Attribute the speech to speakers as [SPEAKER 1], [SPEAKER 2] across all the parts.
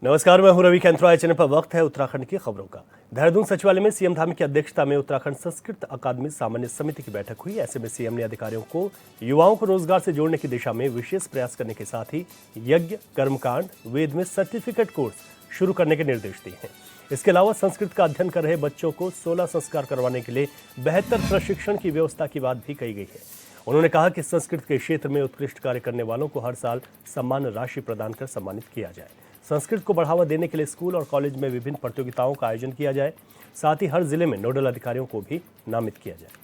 [SPEAKER 1] नमस्कार, मैं हूं रवि कैंथ्रा। चैनल पर वक्त है उत्तराखंड की खबरों का। देहरादून सचिवालय में सीएम धामी की अध्यक्षता में उत्तराखंड संस्कृत अकादमी सामान्य समिति की बैठक हुई। ऐसे में सीएम ने अधिकारियों को युवाओं को रोजगार से जोड़ने की दिशा में विशेष प्रयास करने के साथ ही यज्ञ, कर्मकांड, वेद में सर्टिफिकेट कोर्स शुरू करने के निर्देश दिए हैं। इसके अलावा संस्कृत का अध्ययन कर रहे बच्चों को 16 संस्कार करवाने के लिए बेहतर प्रशिक्षण की व्यवस्था की बात भी कही गई है। उन्होंने कहा कि संस्कृत के क्षेत्र में उत्कृष्ट कार्य करने वालों को हर साल सम्मान राशि प्रदान कर सम्मानित किया जाए। संस्कृत को बढ़ावा देने के लिए स्कूल और कॉलेज में विभिन्न प्रतियोगिताओं का आयोजन किया जाए। साथ ही हर जिले में नोडल अधिकारियों को भी नामित किया जाए।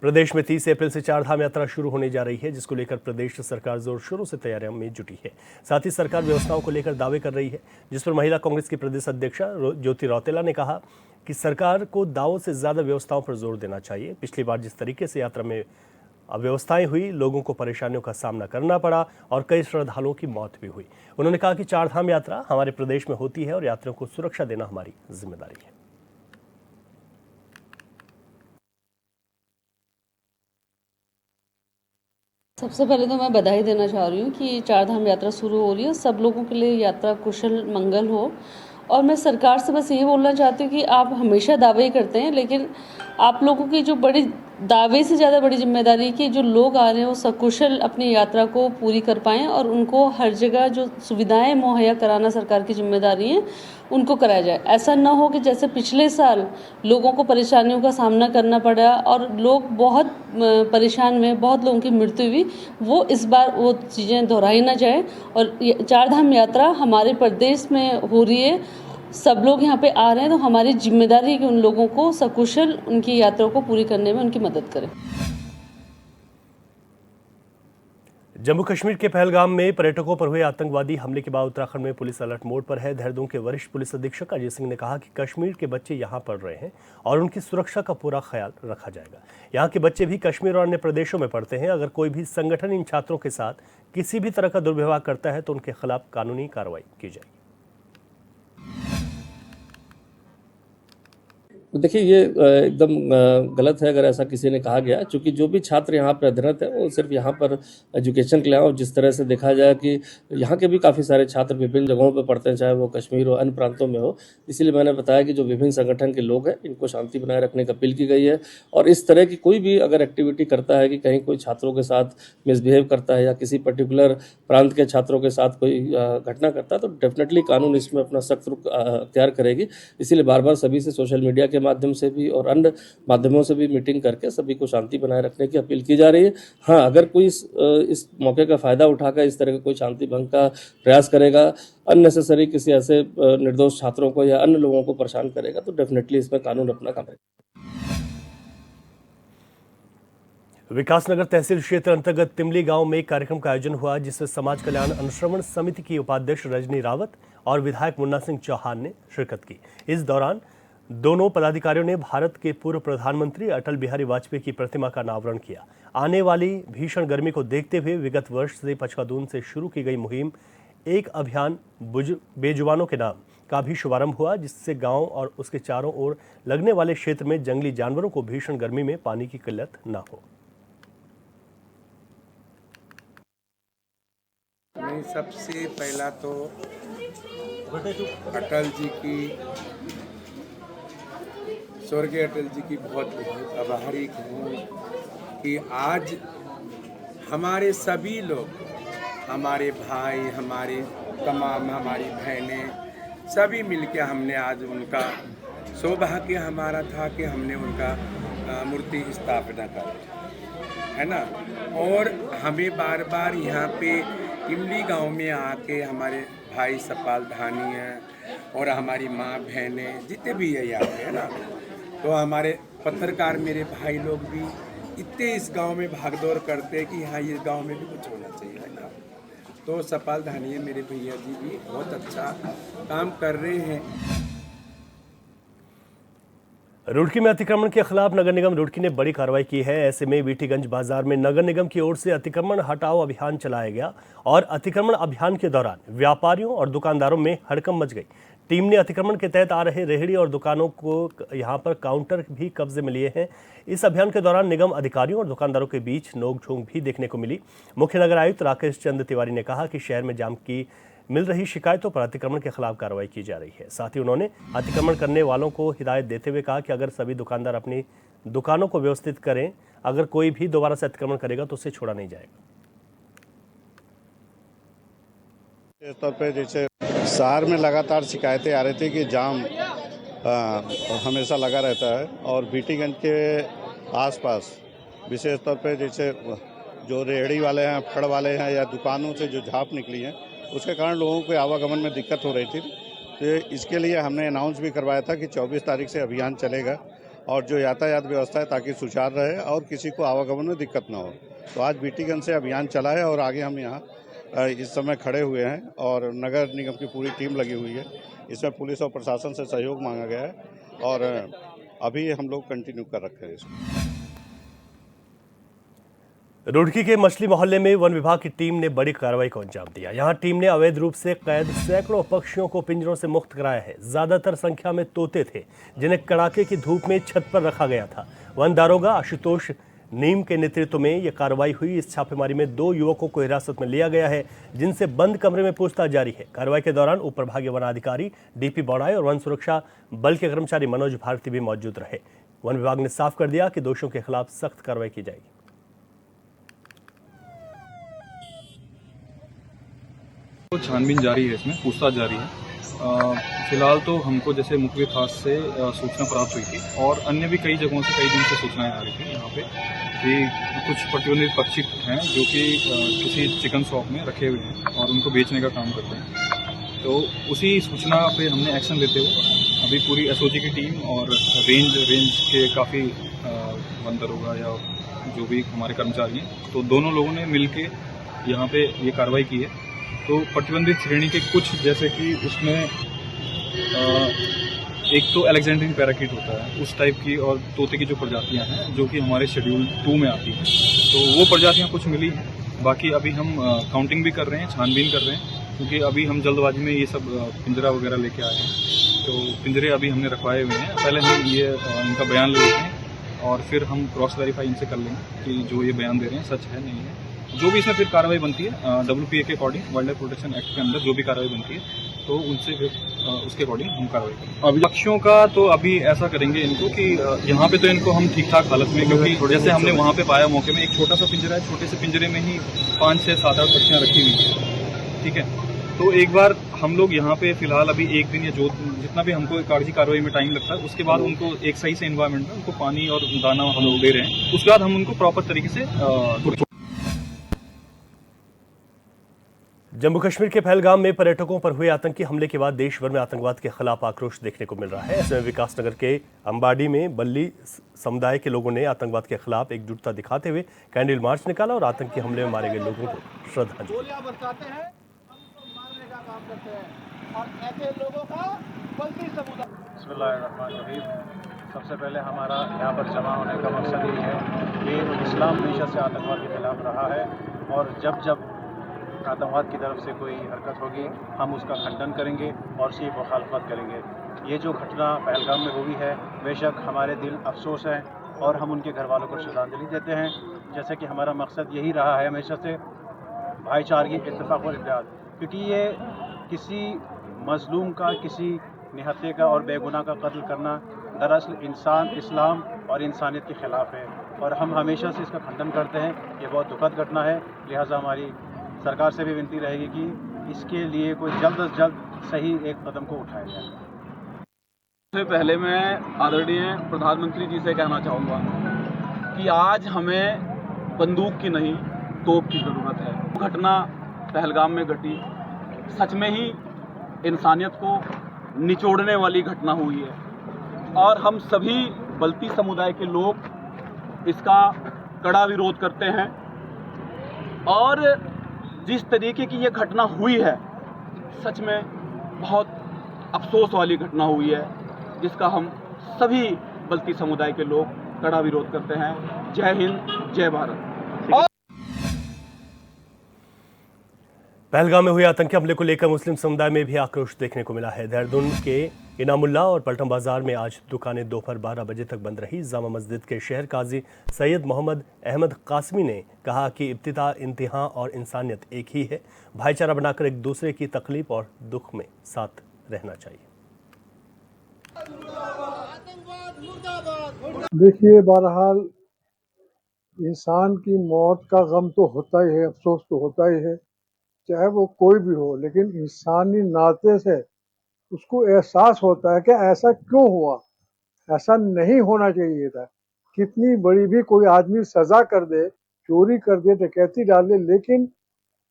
[SPEAKER 1] प्रदेश में 30 अप्रैल से चारधाम यात्रा शुरू होने जा रही है, जिसको लेकर प्रदेश सरकार जोर शोरों से तैयारियों में जुटी है। साथ ही सरकार व्यवस्थाओं को लेकर दावे कर रही है, जिस पर महिला कांग्रेस की प्रदेश अध्यक्षा ज्योति रौतेला ने कहा कि सरकार को दावों से ज्यादा व्यवस्थाओं पर जोर देना चाहिए। पिछली बार जिस तरीके से यात्रा में अव्यवस्थाएं हुई, लोगों को परेशानियों का सामना करना पड़ा और कई श्रद्धालुओं की मौत भी हुई। उन्होंने कहा कि चारधाम यात्रा हमारे प्रदेश में होती है और यात्रियों को सुरक्षा देना हमारी जिम्मेदारी है।
[SPEAKER 2] सबसे पहले तो मैं बधाई देना चाह रही हूँ कि चारधाम यात्रा शुरू हो रही है। सब लोगों के लिए यात्रा कुशल मंगल हो। और मैं सरकार से बस यही बोलना चाहती हूँ कि आप हमेशा दावे ही करते हैं, लेकिन आप लोगों की जो बड़ी दावे से ज़्यादा बड़ी जिम्मेदारी कि जो लोग आ रहे हैं वो सकुशल अपनी यात्रा को पूरी कर पाएँ और उनको हर जगह जो सुविधाएं मुहैया कराना सरकार की जिम्मेदारी है उनको कराया जाए। ऐसा ना हो कि जैसे पिछले साल लोगों को परेशानियों का सामना करना पड़ा और लोग बहुत परेशान हुए, बहुत लोगों की मृत्यु हुई, वो इस बार वो चीज़ें दोहराई ना जाए। और चारधाम यात्रा हमारे प्रदेश में हो रही है, सब लोग यहाँ पे आ रहे हैं, तो हमारी जिम्मेदारी है कि उन लोगों को सकुशल उनकी यात्रा को पूरी करने में उनकी मदद करें।
[SPEAKER 1] जम्मू कश्मीर के पहलगाम में पर्यटकों पर हुए आतंकवादी हमले के बाद उत्तराखंड में पुलिस अलर्ट मोड पर है। देहरादून के वरिष्ठ पुलिस अधीक्षक अजय सिंह ने कहा कि कश्मीर के बच्चे यहां पढ़ रहे हैं और उनकी सुरक्षा का पूरा ख्याल रखा जाएगा। यहां के बच्चे भी कश्मीर और अन्य प्रदेशों में पढ़ते हैं। अगर कोई भी संगठन इन छात्रों के साथ किसी भी तरह का दुर्व्यवहार करता है तो उनके खिलाफ कानूनी कार्रवाई की जाएगी।
[SPEAKER 3] देखिए, ये एकदम गलत है अगर ऐसा किसी ने कहा गया, क्योंकि जो भी छात्र यहाँ पर अध्ययनरत है वो सिर्फ यहाँ पर एजुकेशन के लिए और जिस तरह से देखा जाए कि यहाँ के भी काफ़ी सारे छात्र विभिन्न जगहों पर पढ़ते हैं, चाहे वो कश्मीर हो, अन्य प्रांतों में हो। इसीलिए मैंने बताया कि जो विभिन्न संगठन के लोग हैं इनको शांति बनाए रखने की अपील की गई है। और इस तरह की कोई भी अगर एक्टिविटी करता है कि कहीं कोई छात्रों के साथ मिसबिहेव करता है या किसी पर्टिकुलर प्रांत के छात्रों के साथ कोई घटना करता है तो डेफिनेटली कानून इसमें अपना सख्त रुख अख्तियार करेगी। इसीलिए बार बार सभी से सोशल मीडिया के माध्यम से भी और अन्य माध्यमों से भी मीटिंग करके सभी को शांति बनाए रखने की अपील की जा रही है। हाँ, अगर कोई इस मौके का फायदा उठाकर इस तरह का कोई शांति भंग का प्रयास करेगा, अननेसेसरी किसी ऐसे निर्दोष छात्रों को या अन्य लोगों को परेशान करेगा, तो डेफिनेटली इसमें कानून अपना काम करेगा।
[SPEAKER 1] विकासनगर तहसील क्षेत्र अंतर्गत तिमली गांव में एक कार्यक्रम का आयोजन हुआ, जिसमें समाज कल्याण अनुश्रवण समिति की उपाध्यक्ष रजनी रावत और विधायक मुन्ना सिंह चौहान ने शिरकत की। इस दौरान दोनों पदाधिकारियों ने भारत के पूर्व प्रधानमंत्री अटल बिहारी वाजपेयी की प्रतिमा का अनावरण किया। आने वाली भीषण गर्मी को देखते हुए विगत वर्ष से पचकादून से शुरू की गई मुहिम एक अभियान बेजुबानों के नाम का भी शुभारंभ हुआ, जिससे गांव और उसके चारों ओर लगने वाले क्षेत्र में जंगली जानवरों को भीषण गर्मी में पानी की किल्लत न हो।
[SPEAKER 4] मैं सबसे पहला तो अटल जी की, स्वर्गीय अटल जी की बहुत बहुत आभारी हूँ कि आज हमारे सभी लोग, हमारे भाई, हमारे तमाम हमारी बहनें सभी मिलके हमने आज उनका सौभाग्य हमारा था कि हमने उनका मूर्ति स्थापना कर, है ना। और हमें बार बार यहाँ पे तिमली गांव में आके हमारे भाई सपाल धानी हैं और हमारी माँ बहनें जितने भी है यहाँ पे, है ना, तो हमारे पत्रकार मेरे भाई लोग भी इतने इस गांव में भागदौड़ करते हैं कि हाँ, ये गांव में भी कुछ होना चाहिए, है ना। तो सपाल धानिया मेरे भैया जी भी बहुत अच्छा काम कर रहे हैं।
[SPEAKER 1] रुड़की में अतिक्रमण के खिलाफ नगर निगम रुड़की ने बड़ी कार्रवाई की है। ऐसे में वीटीगंज बाजार में नगर निगम की ओर से अतिक्रमण हटाओ अभियान चलाया गया और अतिक्रमण अभियान के दौरान व्यापारियों और दुकानदारों में हड़कंप मच गई। टीम ने अतिक्रमण के तहत आ रहे रेहड़ी और दुकानों को यहां पर काउंटर भी कब्जे में लिए हैं। इस अभियान के दौरान निगम अधिकारियों और दुकानदारों के बीच नोकझोंक भी देखने को मिली। मुख्य नगर आयुक्त राकेश चंद्र तिवारी ने कहा कि शहर में जाम की मिल रही शिकायतों पर अतिक्रमण के खिलाफ कार्रवाई की जा रही है। साथ ही उन्होंने अतिक्रमण करने वालों को हिदायत देते हुए कहा कि अगर सभी दुकानदार अपनी दुकानों को व्यवस्थित करें, अगर कोई भी दोबारा से अतिक्रमण करेगा तो उसे छोड़ा नहीं जाएगा।
[SPEAKER 5] इस तौर पे जैसे शहर में लगातार शिकायतें आ रही थी कि जाम हमेशा लगा रहता है और बीटीगंज के आसपास विशेष तौर पे जैसे जो रेहड़ी वाले हैं, फड़ वाले हैं या दुकानों से जो झाँप निकली है उसके कारण लोगों को आवागमन में दिक्कत हो रही थी। तो इसके लिए हमने अनाउंस भी करवाया था कि 24 तारीख से अभियान चलेगा और जो यातायात व्यवस्था है ताकि सुचारू रहे और किसी को आवागमन में दिक्कत ना हो। तो आज बीटीगंज से अभियान चला है और आगे हम यहाँ इस समय खड़े हुए हैं और नगर निगम की पूरी टीम लगी हुई है। इसमें पुलिस और प्रशासन से सहयोग मांगा गया है और अभी हम लोग कंटिन्यू कर रखे हैं इसको।
[SPEAKER 1] रुड़की के मछली मोहल्ले में वन विभाग की टीम ने बड़ी कार्रवाई को अंजाम दिया। यहां टीम ने अवैध रूप से कैद सैकड़ों पक्षियों को पिंजरों से मुक्त कराया है। ज्यादातर संख्या में तोते थे जिन्हें कड़ाके की धूप में छत पर रखा गया था। वन दारोगा आशुतोष नीम के नेतृत्व में यह कार्रवाई हुई। इस छापेमारी में 2 युवकों को हिरासत में लिया गया है जिनसे बंद कमरे में पूछताछ जारी है। कार्रवाई के दौरान उप प्रभागीय वनाधिकारी डीपी बौड़ाई और वन सुरक्षा बल के कर्मचारी मनोज भारती भी मौजूद रहे। वन विभाग ने साफ कर दिया कि दोषियों के खिलाफ सख्त कार्रवाई की जाएगी।
[SPEAKER 6] तो छानबीन जारी है, इसमें पूछताछ जारी है। फिलहाल तो हमको जैसे मुख्य खास से सूचना प्राप्त हुई थी और अन्य भी कई जगहों से कई दिन से सूचनाएं आ रही थी यहाँ पे कि कुछ प्रतिबंधित पक्षी हैं जो कि किसी चिकन शॉप में रखे हुए हैं और उनको बेचने का काम करते हैं। तो उसी सूचना पे हमने एक्शन लेते हुए अभी पूरी एसओजी की टीम और रेंज के काफ़ी वन दरोगा या जो भी हमारे कर्मचारी हैं, तो दोनों लोगों ने मिल के यहाँ पे ये कार्रवाई की है। तो प्रतिबंधित श्रेणी के कुछ जैसे कि उसमें एक तो अलेक्जेंड्रियन पैराकीट होता है उस टाइप की और तोते की जो प्रजातियां हैं जो कि हमारे शेड्यूल 2 में आती हैं, तो वो प्रजातियां कुछ मिली हैं। बाकी अभी हम काउंटिंग भी कर रहे हैं, छानबीन कर रहे हैं, क्योंकि अभी हम जल्दबाजी में ये सब पिंजरा वगैरह लेके आए हैं। तो पिंजरे अभी हमने रखवाए हुए हैं। पहले हम ये इनका बयान ले लेते हैं और फिर हम क्रॉस वेरीफाई इनसे कर लेंगे कि जो ये बयान दे रहे हैं सच है नहीं है। जो भी इसमें फिर कार्रवाई बनती है WPA के according, wild life protection act के अंदर जो भी कार्रवाई बनती है तो उनसे फिर उसके अकॉर्डिंग हम कार्रवाई करेंगे। अभी पक्षियों का तो अभी ऐसा करेंगे इनको कि यहाँ पे तो इनको हम ठीक ठाक हालत में, क्योंकि जैसे हमने वहाँ पे पाया मौके में एक छोटा सा पिंजरा है, छोटे से पिंजरे में ही 5, 6, 7, 8 पक्षियाँ रखी हुई हैं। ठीक है, तो एक बार हम लोग यहाँ पे फिलहाल अभी एक दिन या जो जितना भी हमको कार्रवाई में टाइम लगता है उसके बाद उनको एक सही से एनवायरमेंट में उनको पानी और दाना हम लोग दे रहे हैं। उसके बाद हम उनको प्रॉपर तरीके से
[SPEAKER 1] जम्मू कश्मीर के पहलगाम में पर्यटकों पर हुए आतंकी हमले के बाद देश भर में आतंकवाद के खिलाफ आक्रोश देखने को मिल रहा है। ऐसे में विकासनगर के अंबाडी में बल्ली समुदाय के लोगों ने आतंकवाद के खिलाफ एकजुटता दिखाते हुए कैंडल मार्च निकाला और आतंकी हमले में मारे गए लोगों को श्रद्धांजलि।
[SPEAKER 7] सबसे पहले हमारा यहाँ पर जमा होने का मकसद ये है कि इस्लाम हमेशा से आतंकवाद के खिलाफ रहा है और जब आतंकवाद की तरफ से कोई हरकत होगी हम उसका खंडन करेंगे और उसकी मुखालफत करेंगे। ये जो घटना पहलगाम में हुई है बेशक हमारे दिल अफसोस है और हम उनके घर वालों को श्रद्धांजलि देते हैं। जैसे कि हमारा मकसद यही रहा है हमेशा से भाईचारगी, इत्तेफाक और इत्तेहाद, क्योंकि ये किसी मजलूम का, किसी निहत्थे का और बेगुनाह का कत्ल करना दरअसल इंसान, इस्लाम और इंसानियत के ख़िलाफ़ है और हम हमेशा से इसका खंडन करते हैं। ये बहुत दुखद घटना है, लिहाजा हमारी सरकार से भी विनती रहेगी कि इसके लिए कोई जल्द से जल्द सही एक कदम को उठाया जाए।
[SPEAKER 8] सबसे पहले मैं आदरणीय प्रधानमंत्री जी से कहना चाहूँगा कि आज हमें बंदूक की नहीं तोप की ज़रूरत है। घटना पहलगाम में घटी सच में ही इंसानियत को निचोड़ने वाली घटना हुई है और हम सभी बल्ती समुदाय के लोग इसका कड़ा विरोध करते हैं और जिस तरीके की ये घटना हुई है सच में बहुत अफसोस वाली घटना हुई है जिसका हम सभी बल्ती समुदाय के लोग कड़ा विरोध करते हैं। जय हिंद, जय भारत।
[SPEAKER 1] पहलगाम में हुए आतंकी हमले को लेकर मुस्लिम समुदाय में भी आक्रोश देखने को मिला है। देहरादून के इनामुल्ला और पलटन बाजार में आज दुकानें दोपहर 12 बजे तक बंद रही। जामा मस्जिद के शहर काजी सैयद मोहम्मद अहमद कासमी ने कहा कि इब्तिदा, इंतहा और इंसानियत एक ही है। भाईचारा बनाकर एक दूसरे की तकलीफ और दुख में साथ रहना चाहिए।
[SPEAKER 9] देखिए, बहरहाल इंसान की मौत का गम तो होता ही है, अफसोस तो होता ही है, चाहे वो कोई भी हो, लेकिन इंसानी नाते से उसको एहसास होता है कि ऐसा क्यों हुआ, ऐसा नहीं होना चाहिए था। कितनी बड़ी भी कोई आदमी सजा कर दे, चोरी कर दे, डकैती डाल दे, लेकिन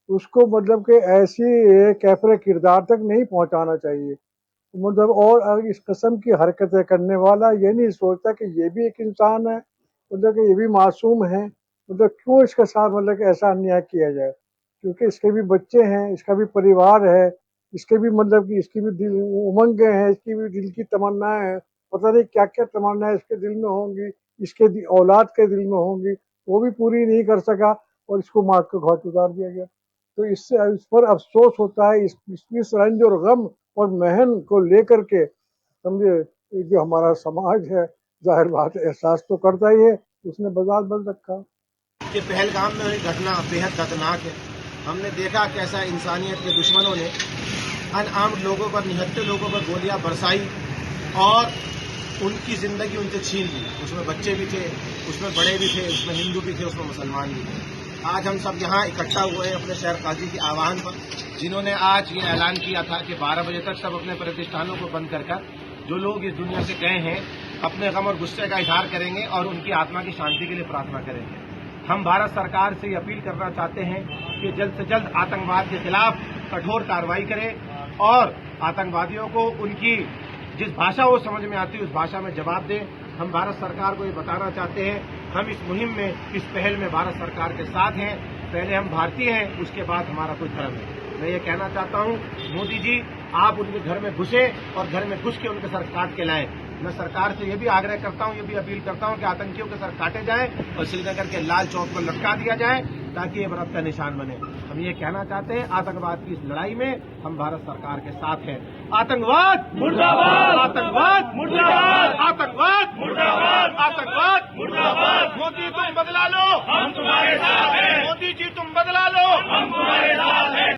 [SPEAKER 9] उसको मतलब कि ऐसी कैफरे किरदार तक नहीं पहुंचाना चाहिए। मतलब और इस किस्म की हरकतें करने वाला ये नहीं सोचता कि ये भी एक इंसान है, मतलब कि ये भी मासूम है, मतलब क्यों इसके साथ मतलब कि ऐसा अन्याय किया जाए, क्योंकि इसके भी बच्चे हैं, इसका भी परिवार है, इसके भी मतलब कि इसकी भी दिल उमंगें हैं, इसकी भी दिल की तमन्नाएं हैं, पता नहीं क्या क्या तमन्नाएं इसके दिल में होंगी, इसके औलाद के दिल में होंगी, वो भी पूरी नहीं कर सका और इसको मार के घाट उतार दिया गया। तो इससे इस पर अफसोस होता है, इस रंज और गम और महन को लेकर के समझे जो हमारा समाज है, जाहिर बात है एहसास तो करता ही है, उसने बाजार बंद रखा।
[SPEAKER 10] कि पहलगाम में हुई घटना बेहद दर्दनाक है। हमने देखा कैसा इंसानियत के दुश्मनों ने अनआर्म्ड लोगों पर, निहत्थे लोगों पर गोलियां बरसाई और उनकी जिंदगी उनसे छीन ली। उसमें बच्चे भी थे, उसमें बड़े भी थे, उसमें हिंदू भी थे, उसमें मुसलमान भी थे। आज हम सब यहाँ इकट्ठा हुए हैं अपने शहर काजी के आह्वान पर, जिन्होंने आज ये ऐलान किया था कि 12 बजे तक सब अपने प्रतिष्ठानों को बंद कर जो लोग इस दुनिया से गए हैं अपने गम और गुस्से का इजहार करेंगे और उनकी आत्मा की शांति के लिए प्रार्थना करेंगे। हम भारत सरकार से ये अपील करना चाहते हैं कि जल्द से जल्द आतंकवाद के खिलाफ कठोर कार्रवाई करें और आतंकवादियों को उनकी जिस भाषा वो समझ में आती है उस भाषा में जवाब दें। हम भारत सरकार को ये बताना चाहते हैं, हम इस मुहिम में, इस पहल में भारत सरकार के साथ हैं। पहले हम भारतीय हैं, उसके बाद हमारा कोई धर्म है। मैं ये कहना चाहता हूँ, मोदी जी आप उनके घर में घुसे और घर में घुस के उनके सर काट के लाएं। मैं सरकार से ये भी आग्रह करता हूँ, ये भी अपील करता हूँ कि आतंकियों के सर काटे जाएं और श्रीनगर के लाल चौक पर लटका दिया जाए ताकि ये बरत का निशान बने। हम ये कहना चाहते हैं, आतंकवाद की इस लड़ाई में हम भारत सरकार के साथ हैं। आतंकवाद मुर्दाबाद, आतंकवाद मुर्दाबाद, आतंकवाद मुर्दाबाद, आतंकवाद मुर्दाबाद। मोदी तुम बदला लो, हम तुम्हारे साथ हैं। मोदी जी तुम बदला लो, हम तुम्हारे साथ हैं।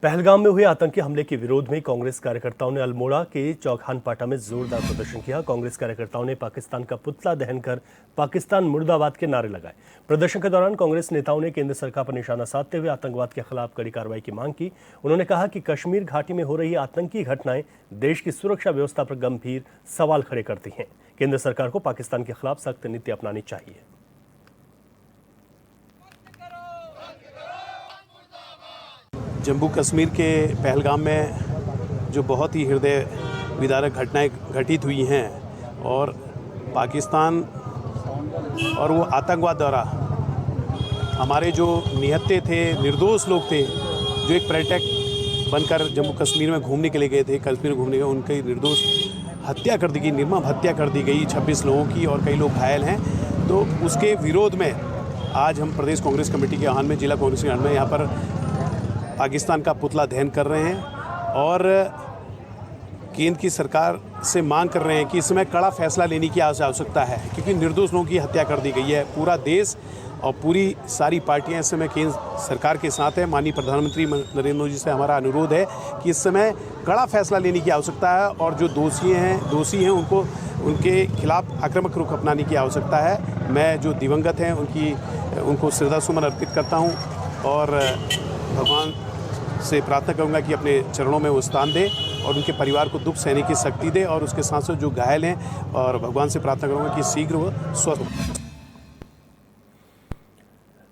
[SPEAKER 1] पहलगाम में हुए आतंकी हमले के विरोध में कांग्रेस कार्यकर्ताओं ने अल्मोड़ा के चौखानपाटा में जोरदार प्रदर्शन किया। कांग्रेस कार्यकर्ताओं ने पाकिस्तान का पुतला दहन कर पाकिस्तान मुर्दाबाद के नारे लगाए। प्रदर्शन के दौरान कांग्रेस नेताओं ने केंद्र सरकार पर निशाना साधते हुए आतंकवाद के खिलाफ कड़ी कार्रवाई की मांग की। उन्होंने कहा कि कश्मीर घाटी में हो रही आतंकी घटनाएं देश की सुरक्षा व्यवस्था पर गंभीर सवाल खड़े करती हैं। केंद्र सरकार को पाकिस्तान के खिलाफ सख्त नीति अपनानी चाहिए।
[SPEAKER 11] जम्मू कश्मीर के पहलगाम में जो बहुत ही हृदय विदारक घटनाएं घटित हुई हैं और पाकिस्तान और वो आतंकवाद द्वारा हमारे जो निहत्थे थे, निर्दोष लोग थे, जो एक पर्यटक बनकर जम्मू कश्मीर में घूमने के लिए गए थे, कश्मीर में घूमने गए, उनकी निर्दोष हत्या कर दी गई, निर्मम हत्या कर दी गई 26 लोगों की और कई लोग घायल हैं। तो उसके विरोध में आज हम प्रदेश कांग्रेस कमेटी के आह्वान में, जिला कांग्रेस के आह्वान में यहाँ पर पाकिस्तान का पुतला दहन कर रहे हैं और केंद्र की सरकार से मांग कर रहे हैं कि इस समय कड़ा फैसला लेने की आवश्यकता है, क्योंकि निर्दोष लोगों की हत्या कर दी गई है। पूरा देश और पूरी सारी पार्टियां इस समय केंद्र सरकार के साथ है। माननीय प्रधानमंत्री नरेंद्र मोदी से हमारा अनुरोध है कि इस समय कड़ा फैसला लेने की आवश्यकता है और जो दोषी हैं उनको उनके खिलाफ आक्रामक रुख अपनाने की आवश्यकता है। मैं जो दिवंगत हैं उनको श्रद्धासुमन अर्पित करता हूँ और भगवान से प्रार्थना करूंगा कि अपने चरणों में वो स्थान दे और उनके परिवार को दुख सहने की शक्ति दे और उसके साथ साथ जो घायल हैं और भगवान से प्रार्थना करूंगा कि शीघ्र वो स्वस्थ हो।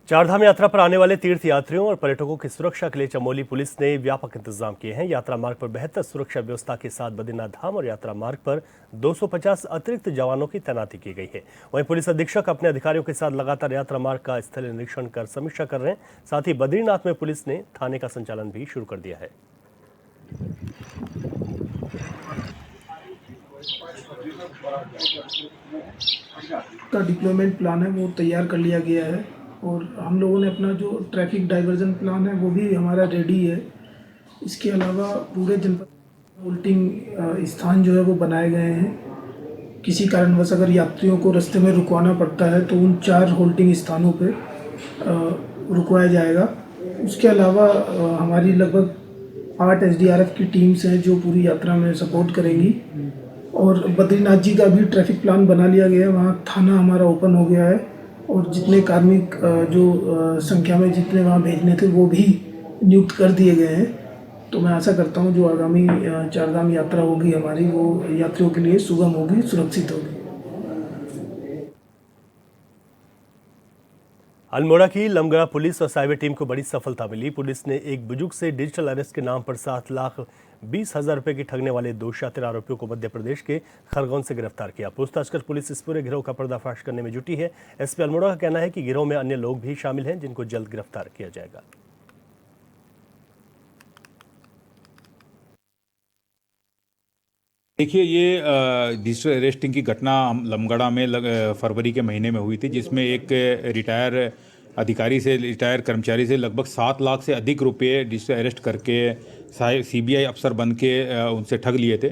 [SPEAKER 1] चारधाम यात्रा पर आने वाले तीर्थ यात्रियों और पर्यटकों की सुरक्षा के लिए चमोली पुलिस ने व्यापक इंतजाम किए हैं। यात्रा मार्ग पर बेहतर सुरक्षा व्यवस्था के साथ बद्रीनाथ धाम और यात्रा मार्ग पर 250 अतिरिक्त जवानों की तैनाती की गई है। वहीं पुलिस अधीक्षक अपने अधिकारियों के साथ लगातार यात्रा मार्ग का स्थलीय निरीक्षण कर समीक्षा कर रहे हैं। साथ ही बद्रीनाथ में पुलिस ने थाने का संचालन भी शुरू कर दिया है।
[SPEAKER 12] का डिप्लॉयमेंट प्लान है वो तैयार कर लिया गया है और हम लोगों ने अपना जो ट्रैफिक डाइवर्जन प्लान है वो भी हमारा रेडी है। इसके अलावा पूरे जनपद होल्डिंग स्थान जो है वो बनाए गए हैं। किसी कारणवश अगर यात्रियों को रास्ते में रुकवाना पड़ता है तो उन 4 होल्डिंग स्थानों पे रुकवाया जाएगा। उसके अलावा हमारी लगभग 8 SDRF की टीम्स हैं जो पूरी यात्रा में सपोर्ट करेंगी। और बद्रीनाथ जी का भी ट्रैफिक प्लान बना लिया गया है, वहाँ थाना हमारा ओपन हो गया है और जितने कार्मिक जो संख्या में जितने वहाँ भेजने थे वो भी नियुक्त कर दिए गए हैं। तो मैं आशा करता हूँ जो आगामी चारधाम यात्रा होगी हमारी वो यात्रियों के लिए सुगम होगी, सुरक्षित होगी।
[SPEAKER 1] अल्मोड़ा की लमगड़ा पुलिस और साइबर टीम को बड़ी सफलता मिली। पुलिस ने एक बुजुर्ग से डिजिटल अरेस्ट के नाम पर 7,20,000 रुपए की ठगने वाले 2 शातिर आरोपियों को मध्य प्रदेश के खरगोन से गिरफ्तार किया। पूछताछ कर पुलिस इस पूरे गिरोह का पर्दाफाश करने में जुटी है। एसपी अल्मोड़ा का कहना है कि गिरोह में अन्य लोग भी शामिल हैं जिनको जल्द गिरफ्तार किया जाएगा।
[SPEAKER 13] देखिए, ये डिजिटल अरेस्टिंग की घटना लमगड़ा में फरवरी के महीने में हुई थी, जिसमें एक रिटायर अधिकारी से, रिटायर कर्मचारी से लगभग 7 लाख से अधिक रुपए डिजिटल अरेस्ट करके CBI अफसर बन के उनसे ठग लिए थे।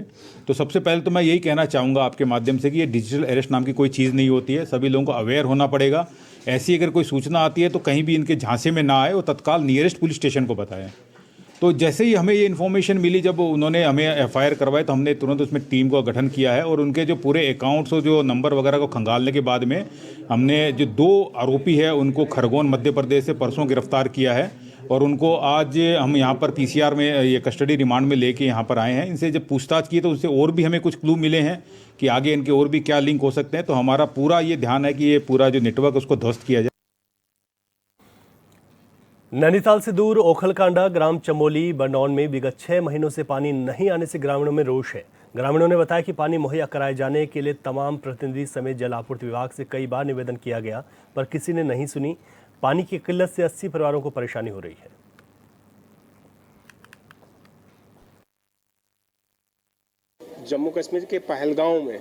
[SPEAKER 13] तो सबसे पहले तो मैं यही कहना चाहूँगा आपके माध्यम से कि ये डिजिटल अरेस्ट नाम की कोई चीज़ नहीं होती है। सभी लोगों को अवेयर होना पड़ेगा। ऐसी अगर कोई सूचना आती है तो कहीं भी इनके झांसे में ना आए और तत्काल नियरेस्ट पुलिस स्टेशन को बताएं। तो जैसे ही हमें ये इन्फॉर्मेशन मिली, जब उन्होंने हमें FIR करवाए तो हमने तुरंत उसमें टीम का गठन किया है और उनके जो पूरे अकाउंट्स और जो नंबर वगैरह को खंगालने के बाद में हमने जो 2 आरोपी है उनको खरगोन मध्य प्रदेश से परसों गिरफ्तार किया है और उनको आज हम यहाँ पर PCR में ये कस्टडी रिमांड में लेके यहाँ पर आए हैं। इनसे जब पूछताछ की तो उससे और भी हमें कुछ क्लू मिले हैं कि आगे इनके और भी क्या लिंक हो सकते हैं। तो हमारा पूरा ये ध्यान है कि ये पूरा जो नेटवर्क उसको ध्वस्त किया जाए।
[SPEAKER 1] नैनीताल से दूर ओखलकांडा ग्राम चमोली बरनौन में विगत 6 महीनों से पानी नहीं आने से ग्रामीणों में रोष है। ग्रामीणों ने बताया कि पानी मुहैया कराए जाने के लिए तमाम प्रतिनिधि समेत जल आपूर्ति विभाग से कई बार निवेदन किया गया पर किसी ने नहीं सुनी। पानी की किल्लत से 80 परिवारों को परेशानी हो रही है।
[SPEAKER 14] जम्मू कश्मीर के पहलगांव में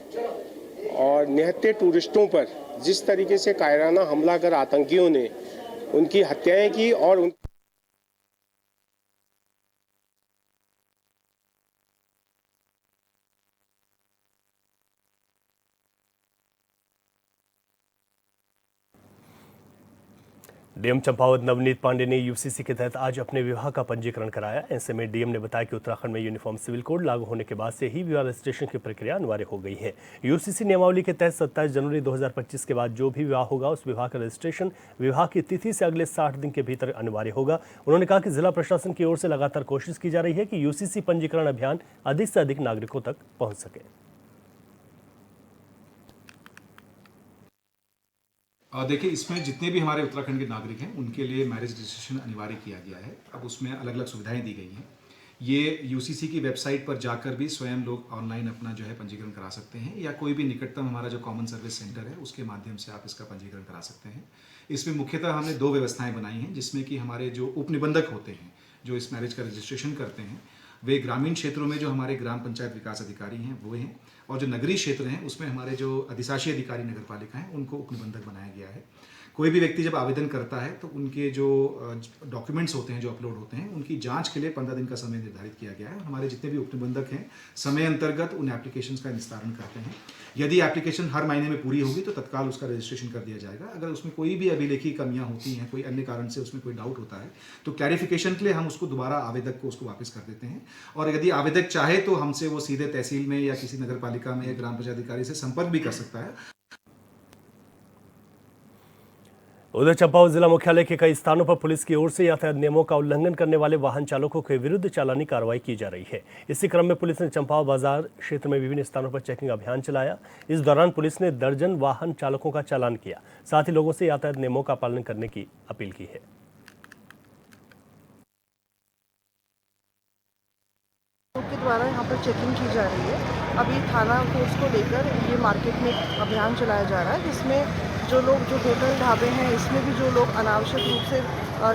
[SPEAKER 14] और निहत्थे टूरिस्टों पर जिस तरीके से कायराना हमला कर आतंकियों ने उनकी हत्याएं की और
[SPEAKER 1] डीएम चंपावत नवनीत पांडे ने यूसीसी के तहत आज अपने विवाह का पंजीकरण कराया। ऐसे में डीएम ने बताया कि उत्तराखंड में यूनिफॉर्म सिविल कोड लागू होने के बाद से ही विवाह रजिस्ट्रेशन की प्रक्रिया अनिवार्य हो गई है। यूसीसी नियमावली के तहत 27 जनवरी 2025 के बाद जो भी विवाह होगा उस विवाह का रजिस्ट्रेशन विवाह की तिथि से अगले 60 दिन के भीतर अनिवार्य होगा। उन्होंने कहा कि जिला प्रशासन की ओर से लगातार कोशिश की जा रही है कि यूसीसी पंजीकरण अभियान अधिक से अधिक नागरिकों तक पहुँच सके।
[SPEAKER 15] देखिए, इसमें जितने भी हमारे उत्तराखंड के नागरिक हैं उनके लिए मैरिज रजिस्ट्रेशन अनिवार्य किया गया है। अब उसमें अलग अलग सुविधाएं दी गई हैं। ये यूसीसी की वेबसाइट पर जाकर भी स्वयं लोग ऑनलाइन अपना जो है पंजीकरण करा सकते हैं या कोई भी निकटतम हमारा जो कॉमन सर्विस सेंटर है उसके माध्यम से आप इसका पंजीकरण करा सकते हैं। इसमें मुख्यतः हमने 2 व्यवस्थाएँ बनाई हैं, जिसमें कि हमारे जो उपनिबंधक होते हैं जो इस मैरिज का रजिस्ट्रेशन करते हैं वे ग्रामीण क्षेत्रों में जो हमारे ग्राम पंचायत विकास अधिकारी हैं वो हैं, और जो नगरीय क्षेत्र हैं उसमें हमारे जो अधिशासी अधिकारी नगर पालिका हैं उनको उपनिबंधक बनाया गया है। कोई भी व्यक्ति जब आवेदन करता है तो उनके जो डॉक्यूमेंट्स होते हैं जो अपलोड होते हैं उनकी जांच के लिए 15 दिन का समय निर्धारित किया गया है। हमारे जितने भी उपनिबंधक हैं समय अंतर्गत उन एप्लीकेशंस का निस्तारण करते हैं। यदि एप्लीकेशन हर महीने में पूरी होगी तो तत्काल उसका रजिस्ट्रेशन कर दिया जाएगा। अगर उसमें कोई भी अभिलेखीय कमियां होती हैं, कोई अन्य कारण से उसमें कोई डाउट होता है तो क्लैरिफिकेशन के लिए हम उसको दोबारा आवेदक को उसको वापस कर देते हैं। और यदि आवेदक चाहे तो हमसे वो सीधे तहसील में या किसी नगर पालिका में या ग्राम पंचायत अधिकारी से संपर्क भी कर सकता है।
[SPEAKER 1] उधर चंपावत जिला मुख्यालय के कई स्थानों पर पुलिस की ओर से यातायात नियमों का उल्लंघन करने वाले वाहन चालकों के विरुद्ध चालानी कार्रवाई की जा रही है। इसी क्रम में पुलिस ने चंपावत बाजार क्षेत्र में विभिन्न स्थानों पर चेकिंग अभियान चलाया। इस दौरान पुलिस ने दर्जन वाहन चालकों का चालान किया, साथ ही लोगों से यातायात नियमों का पालन करने की अपील की है।
[SPEAKER 16] के द्वारा यहाँ पर चेकिंग की जा रही है। अभी थाना फोर्स को लेकर ये मार्केट में अभियान चलाया जा रहा है, जिसमें जो लोग जो होटल ढाबे हैं इसमें भी जो लोग अनावश्यक रूप से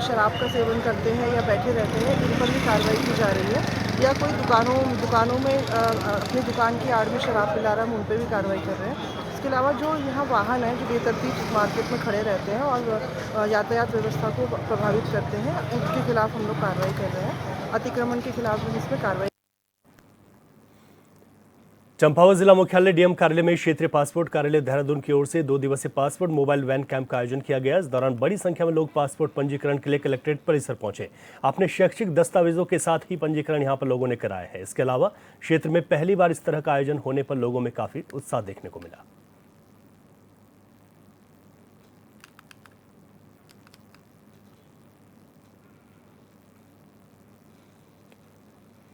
[SPEAKER 16] शराब का सेवन करते हैं या बैठे रहते हैं इन पर भी कार्रवाई की जा रही है। या कोई दुकानों में अपनी दुकान की आड़ में शराब पिला रहा है हम उन पर भी कार्रवाई कर रहे हैं। इसके अलावा जो यहाँ वाहन हैं जो बेतरतीब मार्केट में खड़े रहते हैं और यातायात व्यवस्था को प्रभावित करते हैं, उनके खिलाफ हम लोग कार्रवाई कर रहे हैं। अतिक्रमण के खिलाफ भी इसमें कार्रवाई।
[SPEAKER 1] चंपावत जिला मुख्यालय डीएम कार्यालय में क्षेत्रीय पासपोर्ट कार्यालय देहरादून की ओर से 2 दिवसीय पासपोर्ट मोबाइल वैन कैंप का आयोजन किया गया। इस दौरान बड़ी संख्या में लोग पासपोर्ट पंजीकरण के लिए कलेक्ट्रेट परिसर पहुंचे। अपने शैक्षिक दस्तावेजों के साथ ही पंजीकरण यहां पर लोगों ने कराया है। इसके अलावा क्षेत्र में पहली बार इस तरह का आयोजन होने पर लोगों में काफी उत्साह देखने को मिला।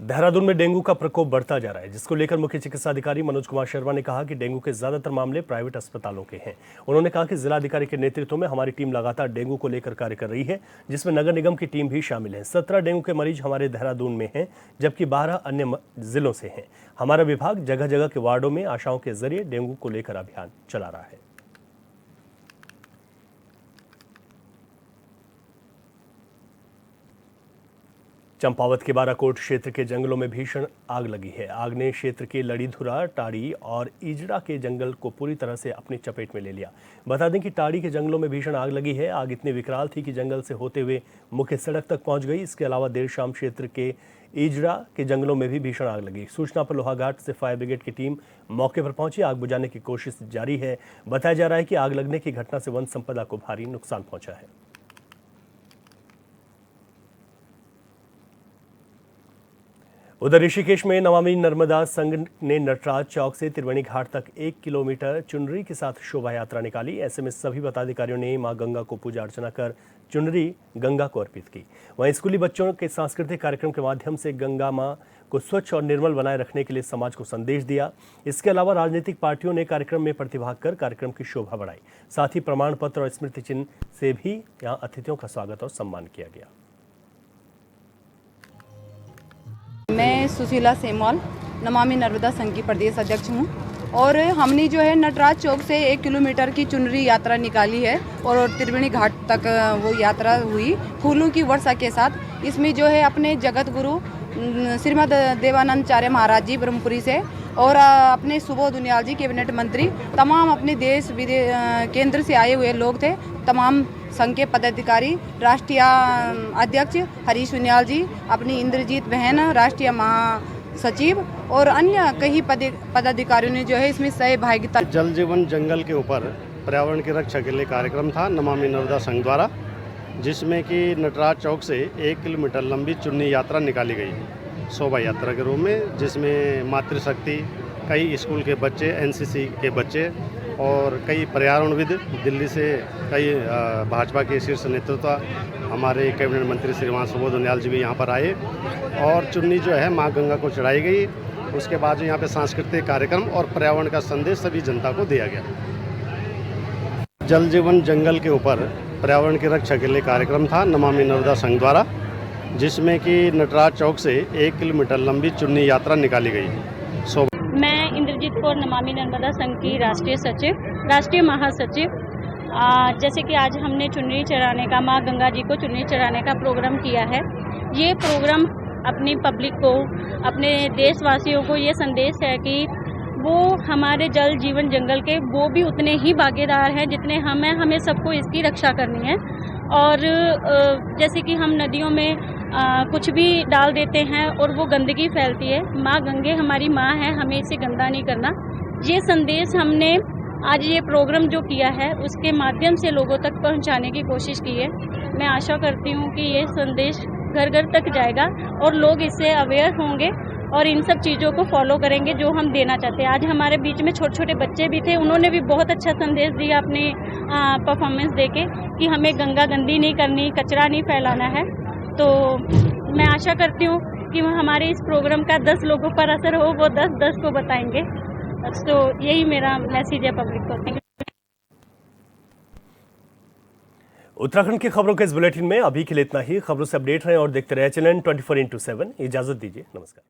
[SPEAKER 1] देहरादून में डेंगू का प्रकोप बढ़ता जा रहा है, जिसको लेकर मुख्य चिकित्सा अधिकारी मनोज कुमार शर्मा ने कहा कि डेंगू के ज्यादातर मामले प्राइवेट अस्पतालों के हैं। उन्होंने कहा कि जिलाधिकारी के नेतृत्व में हमारी टीम लगातार डेंगू को लेकर कार्य कर रही है, जिसमें नगर निगम की टीम भी शामिल है। 17 डेंगू के मरीज हमारे देहरादून में हैं, जबकि 12 अन्य जिलों से हैं। हमारा विभाग जगह जगह के वार्डों में आशाओं के जरिए डेंगू को लेकर अभियान चला रहा है। चंपावत के बाराकोट क्षेत्र के जंगलों में भीषण आग लगी है। आग ने क्षेत्र के लड़ीधुरा, टाड़ी और इजड़ा के जंगल को पूरी तरह से अपनी चपेट में ले लिया। बता दें कि टाड़ी के जंगलों में भीषण आग लगी है। आग इतनी विकराल थी कि जंगल से होते हुए मुख्य सड़क तक पहुंच गई। इसके अलावा देर शाम क्षेत्र के इजड़ा के जंगलों में भी भीषण आग लगी। सूचना पर लोहाघाट से फायर ब्रिगेड की टीम मौके पर पहुंची। आग बुझाने की कोशिश जारी है। बताया जा रहा है कि आग लगने की घटना से वन संपदा को भारी नुकसान पहुंचा है। उधर ऋषिकेश में नमामि नर्मदा संघ ने नटराज चौक से त्रिवेणी घाट तक 1 किलोमीटर चुनरी के साथ शोभा यात्रा निकाली। ऐसे में सभी पदाधिकारियों ने मां गंगा को पूजा अर्चना कर चुनरी गंगा को अर्पित की। वहीं स्कूली बच्चों के सांस्कृतिक कार्यक्रम के माध्यम से गंगा मां को स्वच्छ और निर्मल बनाए रखने के लिए समाज को संदेश दिया। इसके अलावा राजनीतिक पार्टियों ने कार्यक्रम में प्रतिभाग कर कार्यक्रम की शोभा बढ़ाई। साथ ही प्रमाण पत्र और स्मृति चिन्ह से भी यहाँ अतिथियों का स्वागत और सम्मान किया गया।
[SPEAKER 17] मैं सुशीला सेमवाल नमामि नर्मदा संघ की प्रदेश अध्यक्ष हूँ और हमने जो है नटराज चौक से 1 किलोमीटर की चुनरी यात्रा निकाली है और त्रिवेणी घाट तक वो यात्रा हुई फूलों की वर्षा के साथ। इसमें जो है अपने जगत गुरु श्रीमद देवानंदचार्य महाराज जी ब्रह्मपुरी से और अपने सुबोध उनियाल जी कैबिनेट मंत्री, तमाम अपने देश विदेश केंद्र से आए हुए लोग थे। तमाम संघ के पदाधिकारी, राष्ट्रीय अध्यक्ष हरीश उनियाल जी, अपनी इंद्रजीत बहन राष्ट्रीय महासचिव और अन्य कई पदाधिकारियों ने जो है इसमें सहभागिता।
[SPEAKER 5] जल जीवन जंगल के ऊपर पर्यावरण की रक्षा के लिए कार्यक्रम था नमामि नर्मदा संघ द्वारा, जिसमें कि नटराज चौक से 1 किलोमीटर लंबी चुन्नी यात्रा निकाली गई शोभा यात्रा के रूप में, जिसमें मातृशक्ति, कई स्कूल के बच्चे, एनसीसी के बच्चे और कई पर्यावरणविद, दिल्ली से कई भाजपा के शीर्ष नेतृत्व, हमारे कैबिनेट मंत्री श्रीमान सुबोध उनियाल जी भी यहाँ पर आए और चुन्नी जो है माँ गंगा को चढ़ाई गई। उसके बाद जो यहाँ पे सांस्कृतिक कार्यक्रम और पर्यावरण का संदेश सभी जनता को दिया गया। जल जीवन जंगल के ऊपर पर्यावरण की रक्षा के लिए कार्यक्रम था नमामि नर्मदा संघ द्वारा, जिसमें कि नटराज चौक से 1 किलोमीटर लंबी चुन्नी यात्रा निकाली गई।
[SPEAKER 18] मैं इंद्रजीत कौर नमामि नर्मदा संघ की राष्ट्रीय सचिव, राष्ट्रीय महासचिव। जैसे कि आज हमने चुनरी चढ़ाने का, माँ गंगा जी को चुनरी चढ़ाने का प्रोग्राम किया है। ये प्रोग्राम अपनी पब्लिक को, अपने देशवासियों को ये संदेश है कि वो हमारे जल जीवन जंगल के वो भी उतने ही भागीदार हैं जितने हम हैं। हमें सबको इसकी रक्षा करनी है। और जैसे कि हम नदियों में कुछ भी डाल देते हैं और वो गंदगी फैलती है। माँ गंगे हमारी माँ है, हमें इसे गंदा नहीं करना। ये संदेश हमने आज ये प्रोग्राम जो किया है उसके माध्यम से लोगों तक पहुंचाने की कोशिश की है। मैं आशा करती हूँ कि ये संदेश घर घर तक जाएगा और लोग इससे अवेयर होंगे और इन सब चीज़ों को फॉलो करेंगे जो हम देना चाहते हैं। आज हमारे बीच में छोटे छोटे बच्चे भी थे, उन्होंने भी बहुत अच्छा संदेश दिया अपने परफॉर्मेंस देके कि हमें गंगा गंदी नहीं करनी, कचरा नहीं फैलाना है। तो मैं आशा करती हूँ कि हमारे इस प्रोग्राम का 10 लोगों पर असर हो, वो 10 को बताएंगे। तो यही मेरा मैसेज है पब्लिक को।
[SPEAKER 1] उत्तराखंड की खबरों के इस बुलेटिन में अभी के लिए इतना ही। खबरों से अपडेट रहें और देखते रहे चैनल 24x7। इजाजत दीजिए, नमस्कार।